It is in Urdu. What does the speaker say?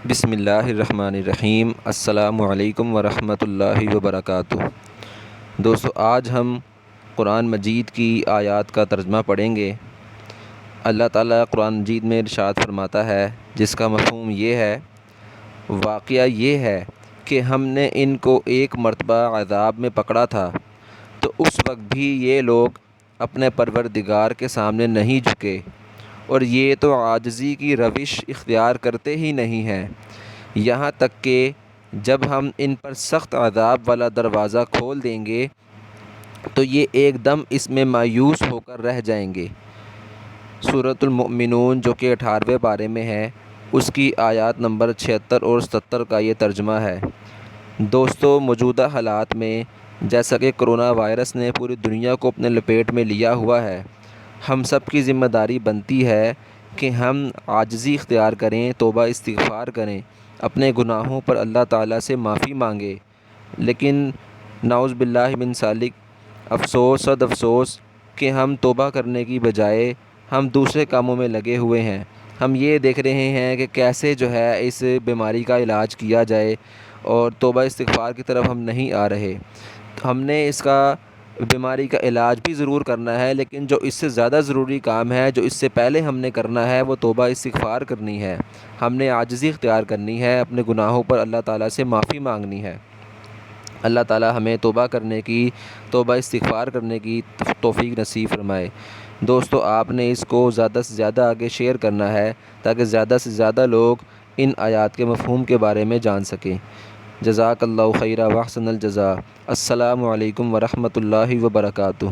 بسم اللہ الرحمن الرحیم۔ السلام علیکم ورحمۃ اللہ وبرکاتہ۔ دوستو، آج ہم قرآن مجید کی آیات کا ترجمہ پڑھیں گے۔ اللہ تعالیٰ قرآن مجید میں ارشاد فرماتا ہے، جس کا مفہوم یہ ہے، واقعہ یہ ہے کہ ہم نے ان کو ایک مرتبہ عذاب میں پکڑا تھا تو اس وقت بھی یہ لوگ اپنے پروردگار کے سامنے نہیں جھکے، اور یہ تو عاجزی کی روش اختیار کرتے ہی نہیں ہیں، یہاں تک کہ جب ہم ان پر سخت عذاب والا دروازہ کھول دیں گے تو یہ ایک دم اس میں مایوس ہو کر رہ جائیں گے۔ سورۃ المؤمنون جو کہ 18ویں پارے میں ہے، اس کی آیات نمبر 76 اور 77 کا یہ ترجمہ ہے۔ دوستو، موجودہ حالات میں جیسا کہ کرونا وائرس نے پوری دنیا کو اپنے لپیٹ میں لیا ہوا ہے، ہم سب کی ذمہ داری بنتی ہے کہ ہم عاجزی اختیار کریں، توبہ استغفار کریں، اپنے گناہوں پر اللہ تعالیٰ سے معافی مانگیں۔ لیکن نعوذ باللہ من ذالک، افسوس صد افسوس کہ ہم توبہ کرنے کی بجائے ہم دوسرے کاموں میں لگے ہوئے ہیں۔ ہم یہ دیکھ رہے ہیں کہ کیسے اس بیماری کا علاج کیا جائے، اور توبہ استغفار کی طرف ہم نہیں آ رہے۔ ہم نے اس کا بیماری کا علاج بھی ضرور کرنا ہے، لیکن جو اس سے زیادہ ضروری کام ہے، جو اس سے پہلے ہم نے کرنا ہے، وہ توبہ استغفار کرنی ہے۔ ہم نے عاجزی اختیار کرنی ہے، اپنے گناہوں پر اللہ تعالیٰ سے معافی مانگنی ہے۔ اللہ تعالیٰ ہمیں توبہ استغفار کرنے کی توفیق نصیب فرمائے۔ دوستو، آپ نے اس کو زیادہ سے زیادہ آگے شیئر کرنا ہے تاکہ زیادہ سے زیادہ لوگ ان آیات کے مفہوم کے بارے میں جان سکیں۔ جزاک اللہ خیرا واحسن الجزاء۔ السلام علیکم ورحمۃ اللہ وبرکاتہ۔